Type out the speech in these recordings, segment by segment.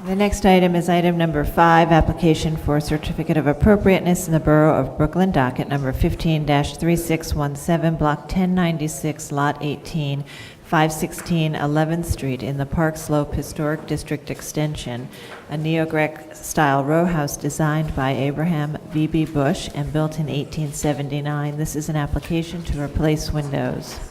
The next item is item number 5, application for certificate of appropriateness in the Borough of Brooklyn, docket number 15-3617, block 1096, lot 18, 516 11th Street in the Park Slope Historic District Extension, a neo-Greek style row house designed by Abraham V.B. Bush and built in 1879. This is an application to replace windows.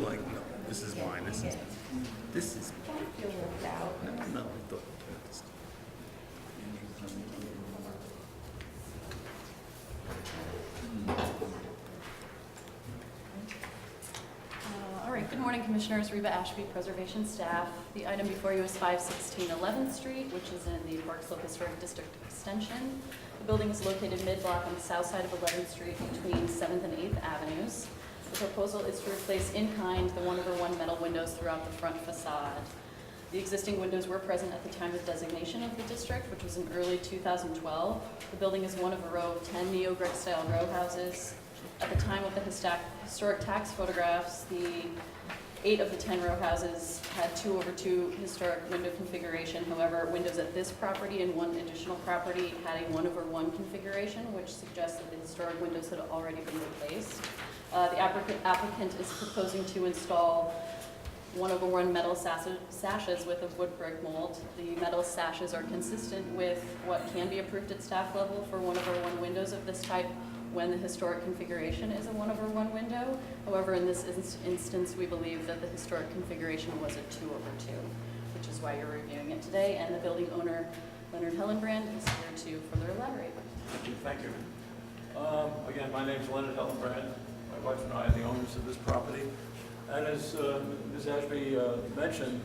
Like, no, this is mine. This is. No, I thought this. All right, good morning, Commissioners. Reba Ashby, Preservation Staff. The item before you is 516 11th Street, which is in the Park Slope Historic District Extension. The building is located mid-block on the south side of 11th Street between 7th and 8th Avenues. The proposal is to replace in kind the 1/1 metal windows throughout the front facade. The existing windows were present at the time of designation of the district, which was in early 2012. The building is one of a row of 10 neo-Greek style row houses. At the time of the historic tax photographs, the 8 of the 10 row houses had 2/2 historic window configuration. However, windows at this property and one additional property had a 1/1 configuration, which suggests that the historic windows had already been replaced. The applicant is proposing to install 1/1 metal sashes with a wood brick mold. The metal sashes are consistent with what can be approved at staff level for 1/1 windows of this type when the historic configuration is a 1/1 window. However, in this instance, we believe that the historic configuration was a 2/2, which is why you're reviewing it today. And the building owner, Leonard Hellenbrand, is here to further elaborate. Thank you. Again, my name is Leonard Hellenbrand. My wife and I are the owners of this property. And as Ms. Ashby mentioned,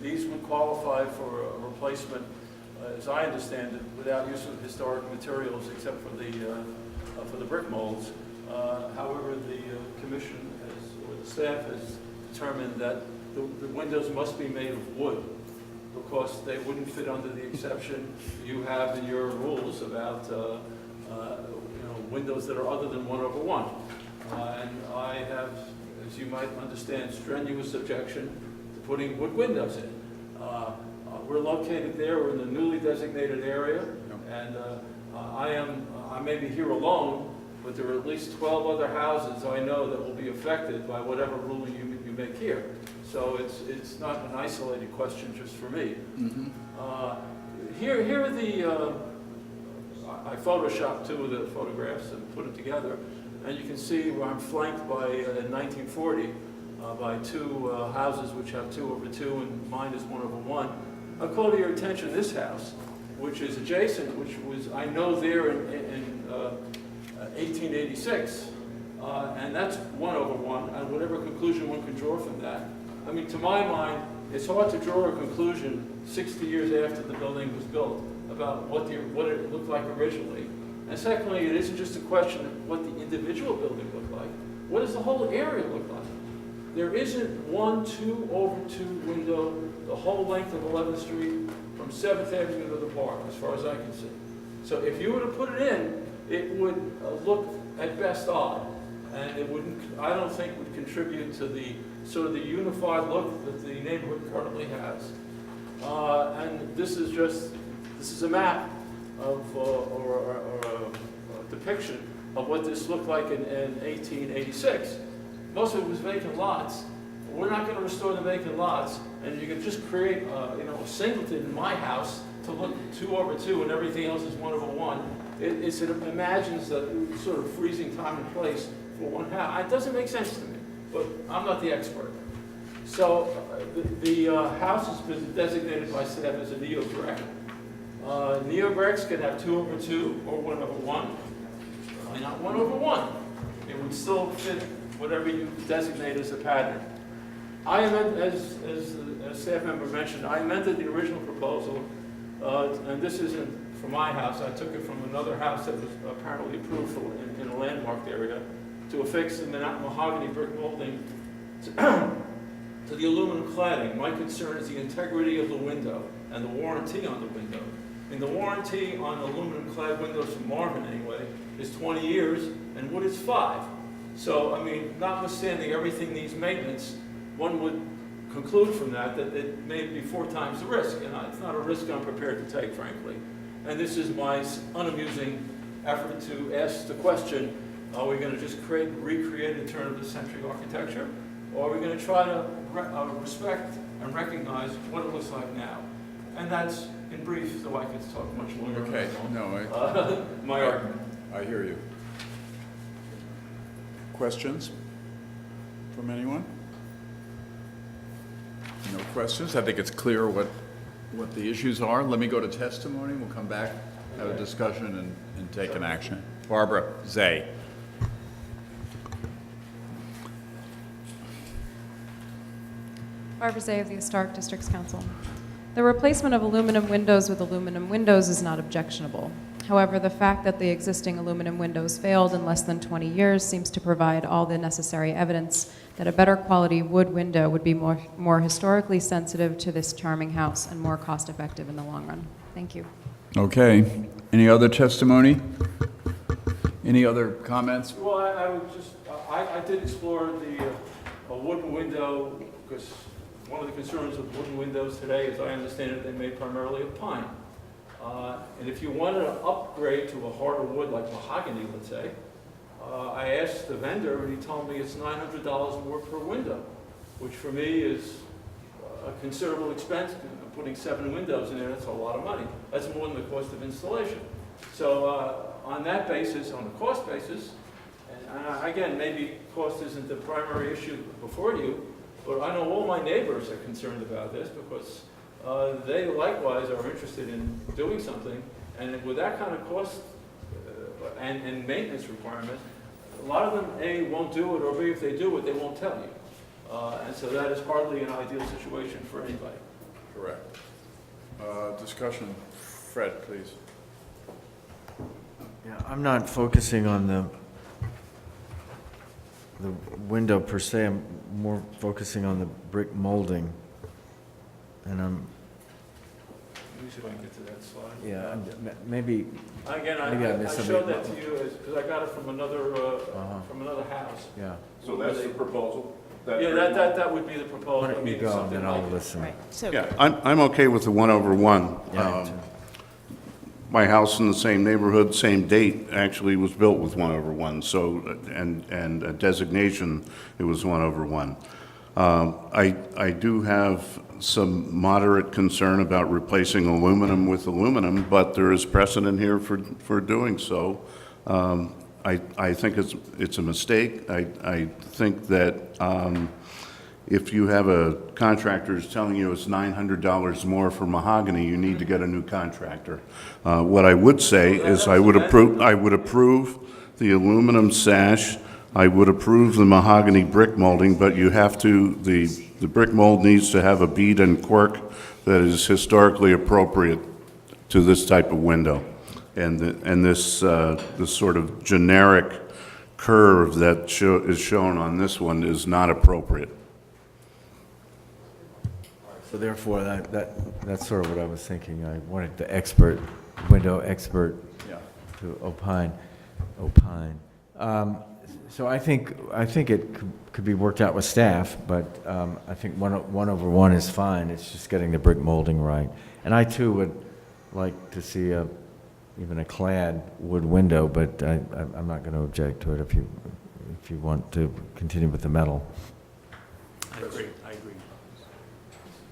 these would qualify for a replacement, as I understand it, without use of historic materials except for the brick molds. However, the commission or the staff has determined that the windows must be made of wood because they wouldn't fit under the exception you have in your rules about windows that are other than 1/1. And I have, as you might understand, strenuous objection to putting wood windows in. We're located there, we're in the newly designated area, and I may be here alone, but there are at least 12 other houses I know that will be affected by whatever ruling you make here. So it's not an isolated question just for me. Here are the, I photoshopped 2 of the photographs and put them together. And you can see where I'm flanked by, in 1940, by 2 houses which have 2/2, and mine is 1/1. I'll call to your attention this house, which is adjacent, which was, I know, there in 1886, and that's 1/1, and whatever conclusion one can draw from that. I mean, to my mind, it's hard to draw a conclusion 60 years after the building was built about what it looked like originally. And secondly, it isn't just a question of what the individual building looked like. What does the whole area look like? There isn't one 2/2 window the whole length of 11th Street from 7th Avenue to the park, as far as I can see. So if you were to put it in, it would look at best odd, and it wouldn't, I don't think, would contribute to the sort of the unified look that the neighborhood currently has. And this is a map of, or a depiction of what this looked like in 1886. Most of it was vacant lots. We're not going to restore the vacant lots, and you can just create, a singleton in my house to look 2/2, and everything else is 1/1. It imagines a sort of freezing time and place for one house. It doesn't make sense to me, but I'm not the expert. So the house has been designated by staff as a neo-Greek. Neo-Greeks can have 2/2 or 1/1. Why not 1/1? It would still fit whatever you designate as a pattern. I amended, as the staff member mentioned, I amended the original proposal, and this isn't for my house. I took it from another house that was apparently approved in a landmarked area, to affix the mahogany brick molding to the aluminum cladding, my concern is the integrity of the window and the warranty on the window. And the warranty on aluminum clad windows from Marvin anyway is 20 years and wood is 5. So, I mean, notwithstanding everything needs maintenance, one would conclude from that that it may be 4 times the risk, and it's not a risk I'm prepared to take, frankly. And this is my unamusing effort to ask the question, are we going to just recreate a turn of the century architecture, or are we going to try to respect and recognize what it looks like now? And that's, in brief, so I could talk much longer. Okay, no, My argument. I hear you. Questions from anyone? No questions? I think it's clear what the issues are. Let me go to testimony. We'll come back, have a discussion, and take an action. Barbara Zay. Barbara Zay of the Historic Districts Council. The replacement of aluminum windows with aluminum windows is not objectionable. However, the fact that the existing aluminum windows failed in less than 20 years seems to provide all the necessary evidence that a better quality wood window would be more historically sensitive to this charming house and more cost-effective in the long run. Thank you. Okay. Any other testimony? Any other comments? Well, I would just, I did explore the wooden window, because one of the concerns with wooden windows today, as I understand it, they're made primarily of pine. And if you wanted to upgrade to a harder wood like mahogany, let's say, I asked the vendor, and he told me it's $900 more per window, which for me is a considerable expense. Putting 7 windows in there, that's a lot of money. That's more than the cost of installation. So on that basis, on the cost basis, and again, maybe cost isn't the primary issue before you, but I know all my neighbors are concerned about this because they likewise are interested in doing something, and with that kind of cost and maintenance requirement, a lot of them, A, won't do it, or B, if they do it, they won't tell you. And so that is hardly an ideal situation for anybody. Correct. Discussion. Fred, please. Yeah, I'm not focusing on the window per se. I'm more focusing on the brick molding. And Let me see if I can get to that slide. maybe, Again, Maybe I I missed showed something. that to you because I got it from another house. yeah. So that's the proposal? Yeah, that would be the proposal. Why I don't you mean, go and something then I'll like- listen. Right, so, Yeah, I'm okay with the 1/1. Yeah, me too. My house in the same neighborhood, same date, actually was built with 1/1, so, and a designation, it was 1/1. I do have some moderate concern about replacing aluminum with aluminum, but there is precedent here for doing so. I think it's a mistake. I think that if you have a contractor who's telling you it's $900 more for mahogany, you need to get a new contractor. What I would say is I would approve the aluminum sash. I would approve the mahogany brick molding, but you have to, the brick mold needs to have a bead and quirk that is historically appropriate to this type of window. And this sort of generic curve that is shown on this one is not appropriate. So therefore, that's sort of what I was thinking. I wanted the window expert Yeah. to opine. So I think it could be worked out with staff, but I think 1/1 is fine. It's just getting the brick molding right. And I too would like to see even a clad wood window, but I'm not going to object to it if you want to continue with the metal. I agree.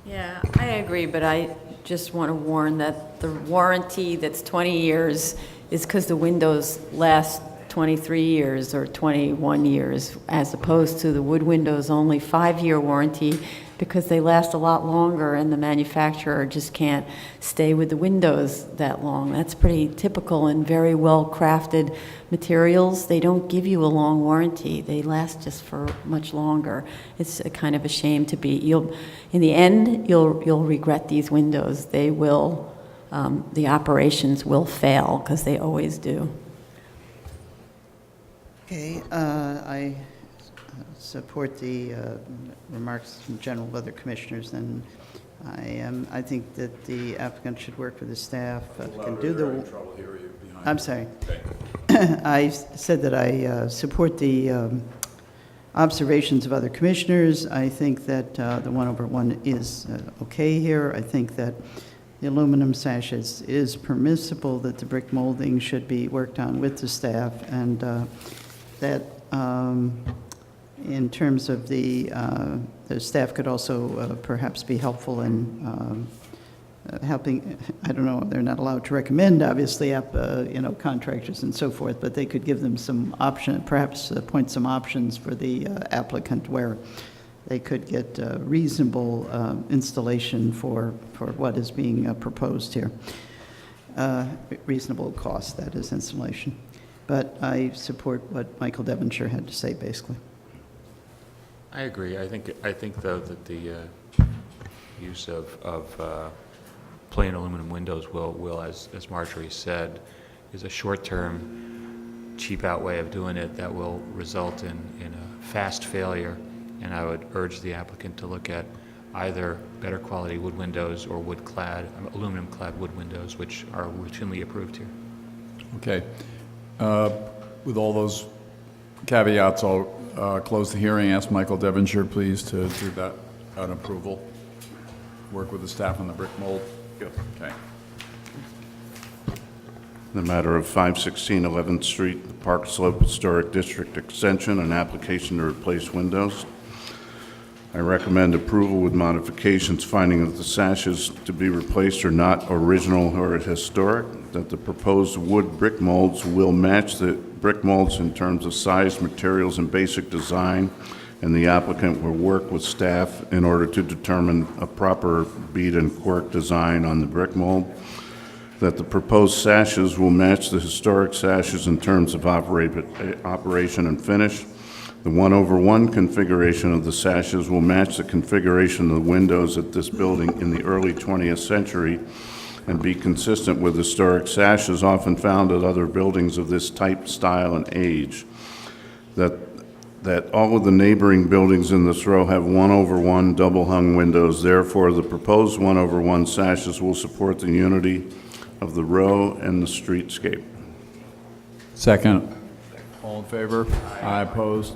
Yeah, I agree, but I just want to warn that the warranty that's 20 years is because the windows last 23 years or 21 years, as opposed to the wood windows only 5-year warranty because they last a lot longer and the manufacturer just can't stay with the windows that long. That's pretty typical in very well-crafted materials. They don't give you a long warranty. They last just for much longer. It's a kind of a shame to be. In the end, you'll regret these windows. They will, the operations will fail because they always do. Okay, I support the remarks from general of other commissioners, then I think that the applicant should work with the staff, can do the... I'm sorry. I said that I support the observations of other commissioners. I think that the 1/1 is okay here. I think that the aluminum sash is permissible, that the brick molding should be worked on with the staff, and that in terms of the staff could also perhaps be helpful in helping, I don't know, they're not allowed to recommend, obviously, contractors and so forth, but they could give them some option, perhaps point some options for the applicant where they could get reasonable installation for what is being proposed here. Reasonable cost, that is, installation. But I support what Michael Devonshire had to say, basically. I agree. I think though that the use of plain aluminum windows will, as Marjorie said, is a short-term, cheap-out way of doing it that will result in a fast failure. And I would urge the applicant to look at either better quality wood windows or aluminum-clad wood windows, which are routinely approved here. Okay. With all those caveats, I'll close the hearing. Ask Michael Devonshire, please, to do that an approval. Work with the staff on the brick mold. Yes. Okay. The matter of 516 11th Street, the Park Slope Historic District Extension, an application to replace windows. I recommend approval with modifications, finding that the sashes to be replaced are not original or historic, that the proposed wood brick molds will match the brick molds in terms of size, materials, and basic design, and the applicant will work with staff in order to determine a proper bead and cork design on the brick mold, that the proposed sashes will match the historic sashes in terms of operation and finish. The 1/1 configuration of the sashes will match the configuration of the windows at this building in the early 20th century and be consistent with historic sashes often found at other buildings of this type, style, and age. That all of the neighboring buildings in this row have 1/1 double-hung windows. Therefore, the proposed 1/1 sashes will support the unity of the row and the streetscape. Second. All in favor? Aye. Opposed?